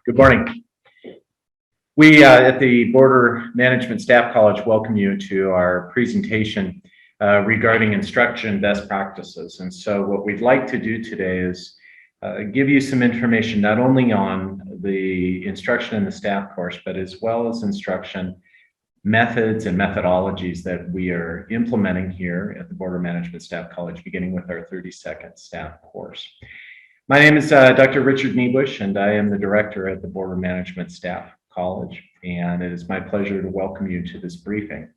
Good morning. We at the Border Management Staff College welcome you to our presentation regarding instruction best practices. And so what we'd like to do today is give you some information not only on the instruction in the staff course, but as well as instruction methods and methodologies that we are implementing here at the Border Management Staff College, beginning with our 32nd staff course. My name is Dr. Richard Niebusch, and I am the director at the Border Management Staff College, and it is my pleasure to welcome you to this briefing.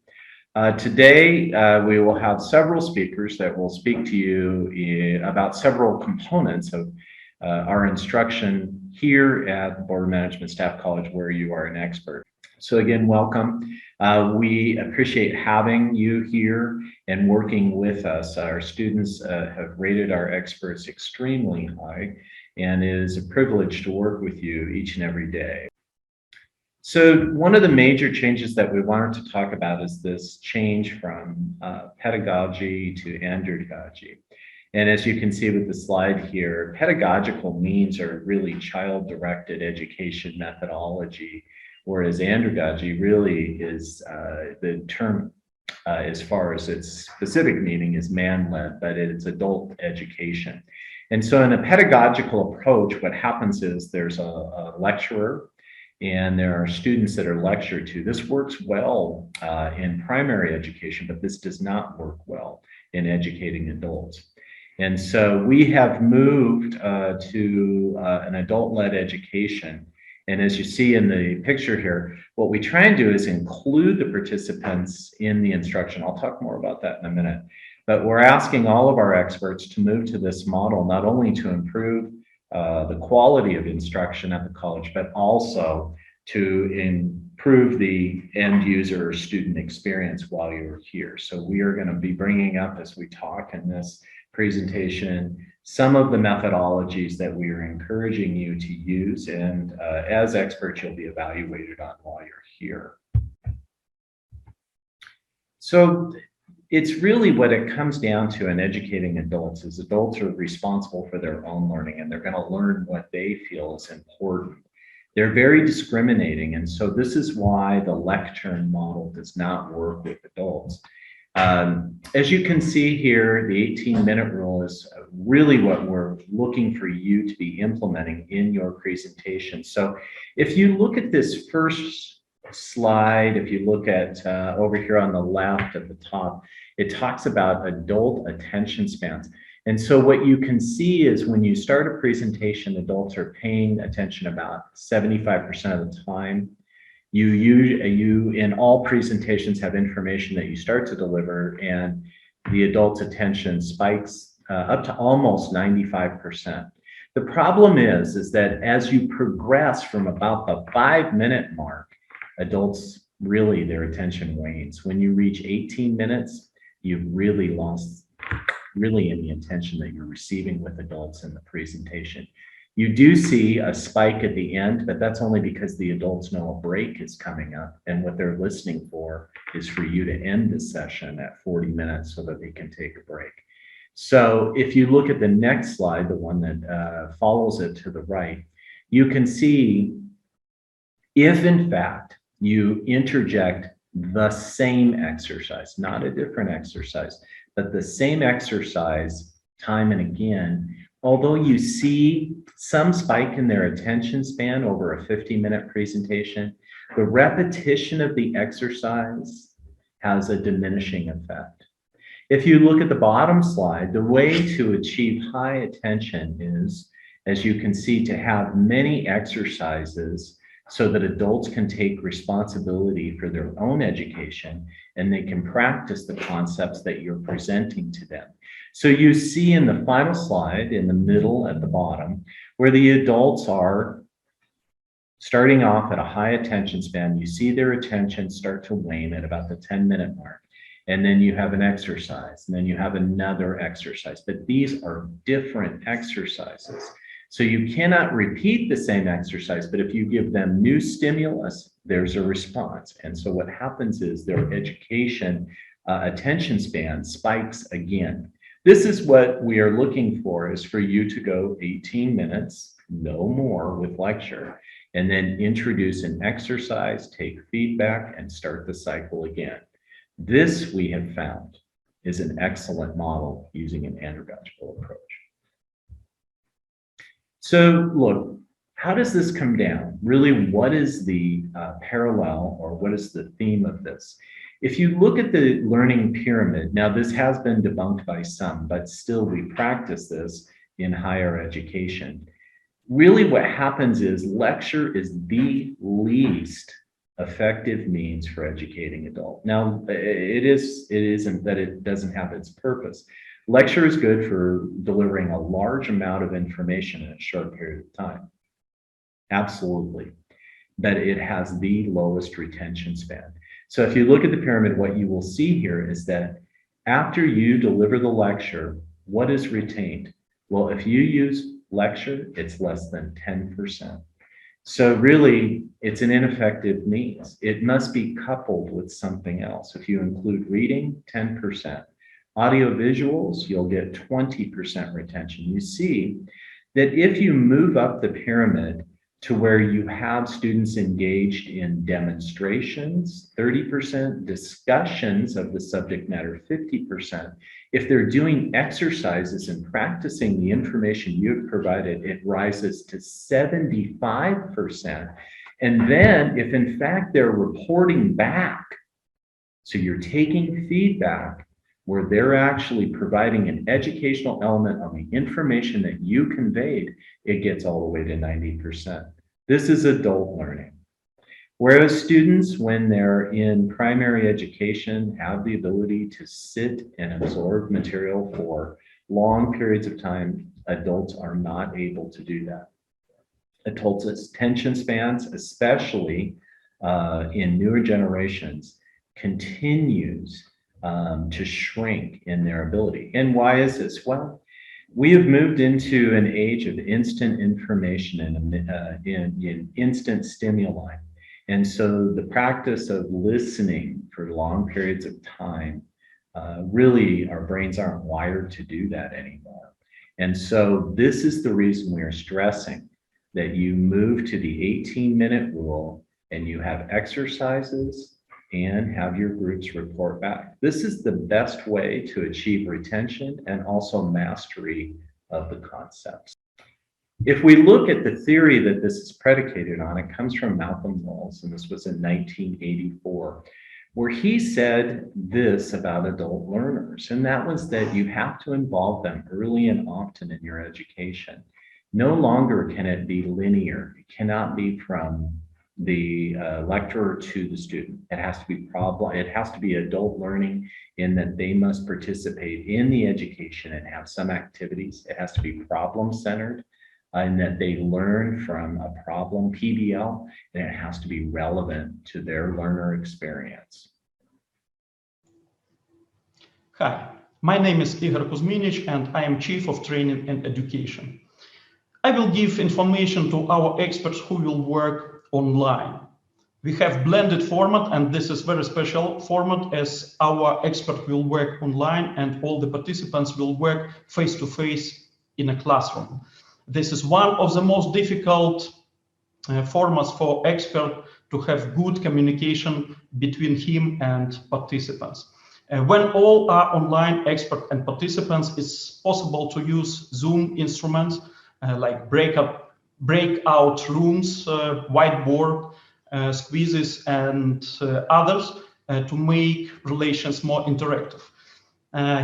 Today, we will have several speakers that will speak to you about several components of our instruction here at the Border Management Staff College, where you are an expert. So again, welcome. We appreciate having you here and working with us. Our students have rated our experts extremely high, and it is a privilege to work with you each and every day. So one of the major changes that we wanted to talk about is this change from pedagogy to andragogy. And as you can see with the slide here, pedagogical means are really child-directed education methodology, whereas andragogy really is the term as far as its specific meaning is man-led, but it's adult education. And so in a pedagogical approach, what happens is there's a lecturer and there are students that are lectured to. This works well in primary education, but this does not work well in educating adults. And so we have moved to an adult-led education. And as you see in the picture here, what we try and do is include the participants in the instruction. I'll talk more about that in a minute. But we're asking all of our experts to move to this model, not only to improve the quality of instruction at the college, but also to improve the end user or student experience while you're here. So we are going to be bringing up, as we talk in this presentation, some of the methodologies that we are encouraging you to use, and as experts, you'll be evaluated on while you're here. So it's really what it comes down to in educating adults is adults are responsible for their own learning, and they're going to learn what they feel is important. They're very discriminating, and so this is why the lectern model does not work with adults. As you can see here, the 18-minute rule is really what we're looking for you to be implementing in your presentation. So if you look at this first slide, if you look at over here on the left at the top, it talks about adult attention spans. And so what you can see is when you start a presentation, adults are paying attention about 75% of the time. You in all presentations have information that you start to deliver, and the adult's attention spikes up to almost 95%. The problem is that as you progress from about the 5-minute mark, adults really, their attention wanes. When you reach 18 minutes, you've really lost any attention that you're receiving with adults in the presentation. You do see a spike at the end, but that's only because the adults know a break is coming up, and what they're listening for is for you to end the session at 40 minutes so that they can take a break. So if you look at the next slide, the one that follows it to the right, you can see if in fact you interject the same exercise, not a different exercise, but the same exercise time and again, although you see some spike in their attention span over a 50-minute presentation, the repetition of the exercise has a diminishing effect. If you look at the bottom slide, the way to achieve high attention is, as you can see, to have many exercises so that adults can take responsibility for their own education and they can practice the concepts that you're presenting to them. So you see in the final slide, in the middle at the bottom, where the adults are starting off at a high attention span, you see their attention start to wane at about the 10-minute mark. And then you have an exercise, and then you have another exercise. But these are different exercises. So you cannot repeat the same exercise, but if you give them new stimulus, there's a response. And so what happens is their education attention span spikes again. This is what we are looking for, is for you to go 18 minutes, no more with lecture, and then introduce an exercise, take feedback, and start the cycle again. This, we have found, is an excellent model using an andragogical approach. So look, how does this come down? Really, what is the parallel, or what is the theme of this? If you look at the learning pyramid, now this has been debunked by some, but still we practice this in higher education. Really what happens is lecture is the least effective means for educating adult. Now, it isn't that it doesn't have its purpose. Lecture is good for delivering a large amount of information in a short period of time. Absolutely. But it has the lowest retention span. So if you look at the pyramid, what you will see here is that after you deliver the lecture, what is retained? Well, if you use lecture, it's less than 10%. So really, it's an ineffective means. It must be coupled with something else. If you include reading, 10%. Audio visuals, you'll get 20% retention. You see that if you move up the pyramid to where you have students engaged in demonstrations, 30%, discussions of the subject matter, 50%. If they're doing exercises and practicing the information you've provided, it rises to 75%. And then if in fact they're reporting back, so you're taking feedback where they're actually providing an educational element on the information that you conveyed, it gets all the way to 90%. This is adult learning. Whereas students, when they're in primary education, have the ability to sit and absorb material for long periods of time, adults are not able to do that. Adults' attention spans, especially in newer generations, continues to shrink in their ability. And why is this? Well, we have moved into an age of instant information and in instant stimuli. And so the practice of listening for long periods of time, really our brains aren't wired to do that anymore. And so this is the reason we are stressing that you move to the 18-minute rule and you have exercises and have your groups report back. This is the best way to achieve retention and also mastery of the concepts. If we look at the theory that this is predicated on, it comes from Malcolm Knowles, and this was in 1984, where he said this about adult learners, and that was that you have to involve them early and often in your education. No longer can it be linear. It cannot be from the lecturer to the student. It has to be adult learning in that they must participate in the education and have some activities. It has to be problem-centered in that they learn from a problem, PBL, and it has to be relevant to their learner experience. Hi, my name is Igor Kuzminic and I am Chief of Training and Education. I will give information to our experts who will work online. We have blended format, and this is very special format as our expert will work online and all the participants will work face-to-face in a classroom. This is one of the most difficult formats for expert to have good communication between him and participants. When all are online, expert and participants, it's possible to use Zoom instruments like breakout rooms, whiteboard, quizzes, and others to make relations more interactive.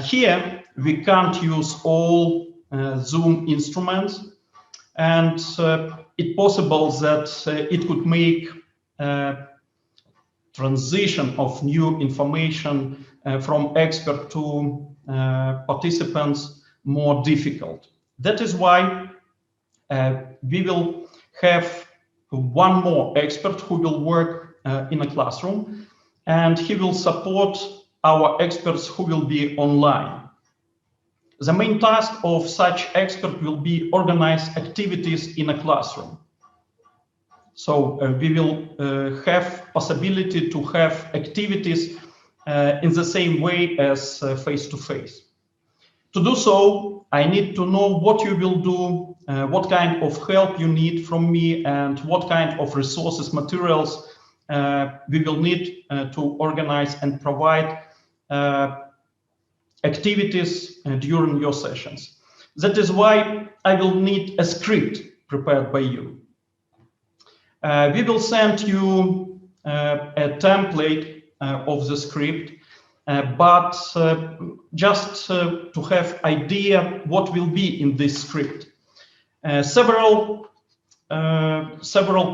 Here, we can't use all Zoom instruments, and it's possible that it could make transition of new information from expert to participants more difficult. That is why we will have one more expert who will work in a classroom, and he will support our experts who will be online. The main task of such expert will be organize activities in a classroom. So we will have possibility to have activities in the same way as face-to-face. To do so, I need to know what you will do what kind of help you need from me and what kind of resources, materials we will need to organize and provide activities during your sessions. That is why I will need a script prepared by you. We will send you a template of the script, but just to have idea what will be in this script. Several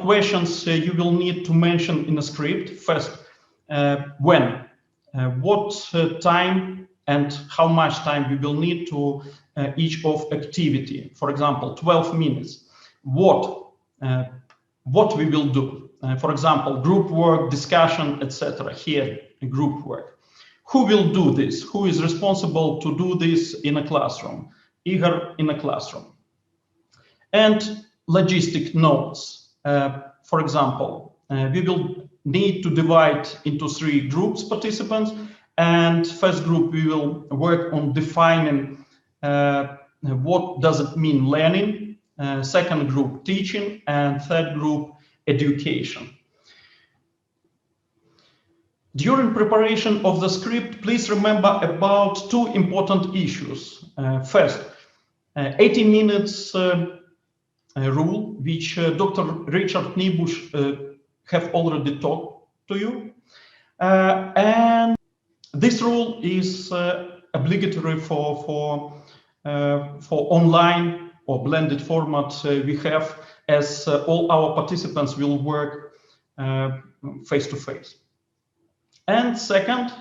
questions you will need to mention in a script. First, when, what time, and how much time we will need to each of activity. For example, 12 minutes. What we will do. For example, group work, discussion, etc. Here, group work. Who will do this? Who is responsible to do this in a classroom? Igor in a classroom. And logistic notes. For example, we will need to divide into 3 groups participants. And first group, we will work on defining what does it mean learning. Second group, teaching. And third group, education. During preparation of the script, please remember about 2 important issues. First, 80 minutes rule, which Dr. Richard Niebusch have already talked to you. And this rule is obligatory for online or blended format we have, as all our participants will work face-to-face. And second,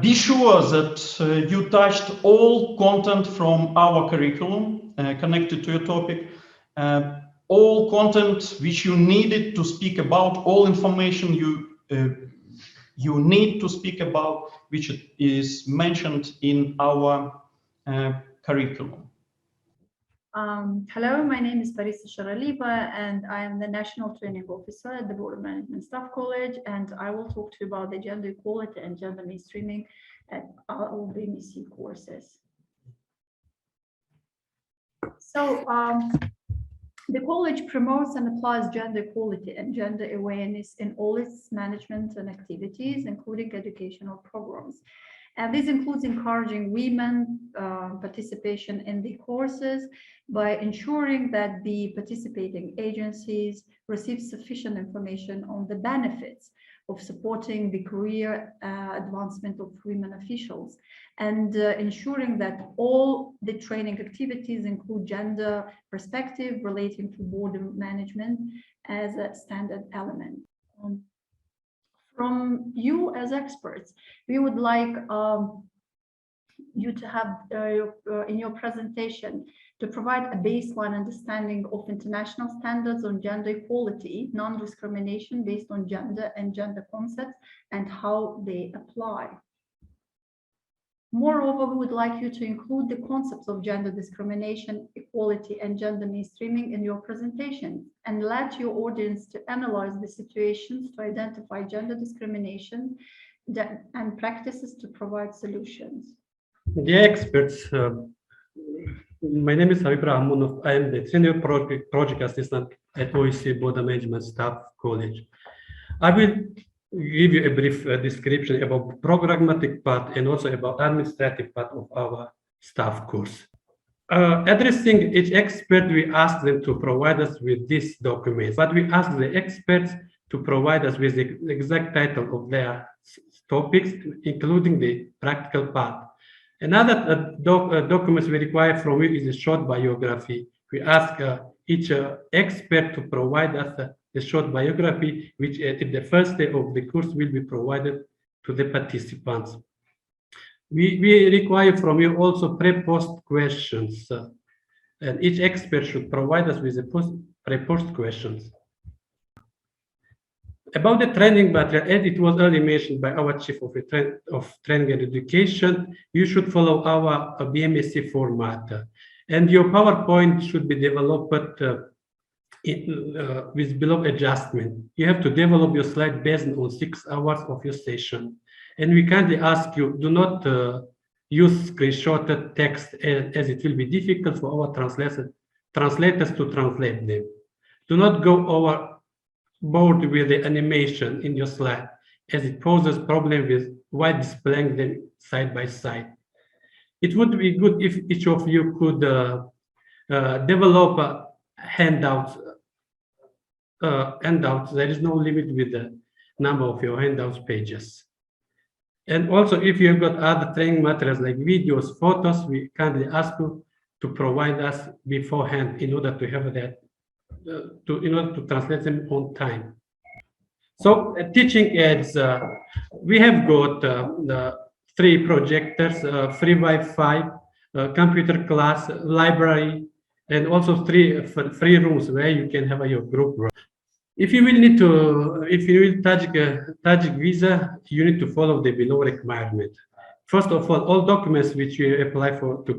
be sure that you touched all content from our curriculum connected to your topic, all content which you needed to speak about, all information you need to speak about, which is mentioned in our curriculum. Hello, my name is Parisa Sharaliba, and I am the National Training Officer at the Board of Management Staff College, and I will talk to you about the gender equality and gender mainstreaming at our BMSC courses. So, the college promotes and applies gender equality and gender awareness in all its management and activities, including educational programs. And this includes encouraging women participation in the courses by ensuring that the participating agencies receive sufficient information on the benefits of supporting the career advancement of women officials, and ensuring that all the training activities include gender perspective relating to board management as a standard element. From you as experts, we would like you to have in your presentation to provide a baseline understanding of international standards on gender equality, non-discrimination based on gender and gender concepts, and how they apply. Moreover, we would like you to include the concepts of gender discrimination, equality, and gender mainstreaming in your presentation, and let your audience to analyze the situations to identify gender discrimination and practices to provide solutions. Dear experts, my name is Habib Rahmanov. I am the Senior Project Assistant at OEC Board of Management Staff College. I will give you a brief description about the programmatic part and also about administrative part of our staff course. Addressing each expert, we ask them to provide us with these documents, but we ask the experts to provide us with the exact title of their topics, including the practical part. Another documents we require from you is a short biography. We ask each expert to provide us a short biography, which at the first day of the course will be provided to the participants. We require from you also pre-post questions, and each expert should provide us with a pre-post questions. About the training material, as it was earlier mentioned by our Chief of Training and Education, you should follow our BMSC format, and your PowerPoint should be developed with below adjustment. You have to develop your slide based on 6 hours of your session. And we kindly ask you, do not use screenshotted text as it will be difficult for our translators to translate them. Do not go overboard with the animation in your slide, as it poses problem with while displaying them side by side. It would be good if each of you could develop a handouts. There is no limit with the number of your handouts pages. And also, if you've got other training materials like videos, photos, we kindly ask you to provide us beforehand in order to have that, in order to translate them on time. So teaching aids, we have got the 3 projectors, free Wi-Fi, computer class, library, and also 3 free rooms where you can have your group work. If you will Tajik visa, you need to follow the below requirement. First of all documents which you apply for to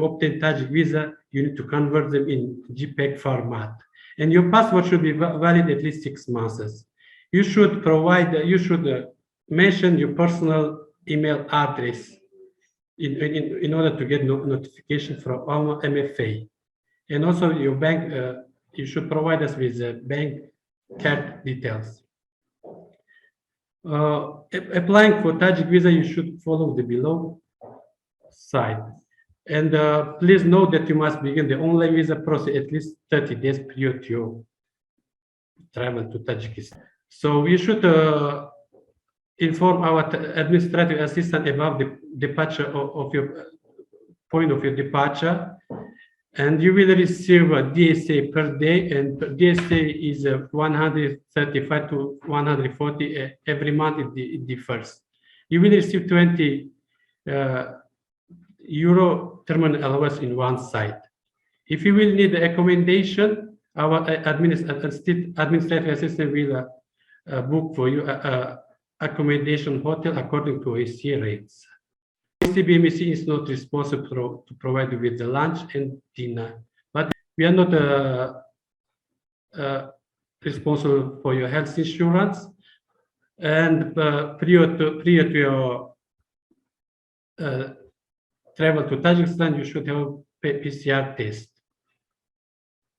obtain Tajik visa, you need to convert them in JPEG format. And your passport should be valid at least 6 months. You should mention your personal email address in order to get notification from our MFA. And also your bank, you should provide us with bank card details. Applying for Tajik visa, you should follow the below side. And please note that you must begin the online visa process at least 30 days prior to your travel to Tajikistan. So you should inform our administrative assistant about the departure of your point of your departure. And you will receive a DSA per day, and DSA is 135 to 140 every month. It differs. You will receive 20 euro terminal allowance in one site. If you will need accommodation, our administrative assistant will book for you accommodation hotel according to AC rates. BMSC is not responsible to provide you with the lunch and dinner, but we are not responsible for your health insurance. And prior to your travel to Tajikistan, you should have a PCR test.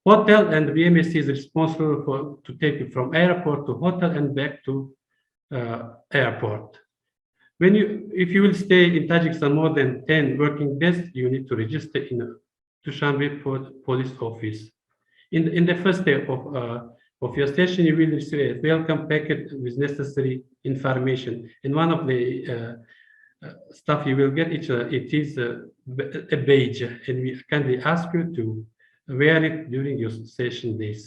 Hotel and BMSC is responsible to take you from airport to hotel and back to airport. If you will stay in Tajikistan more than 10 working days, you need to register in a Dushanbe police office. In the first day of your session, you will receive a welcome packet with necessary information. And one of the stuff you will get, it is a badge, and we kindly ask you to wear it during your session days.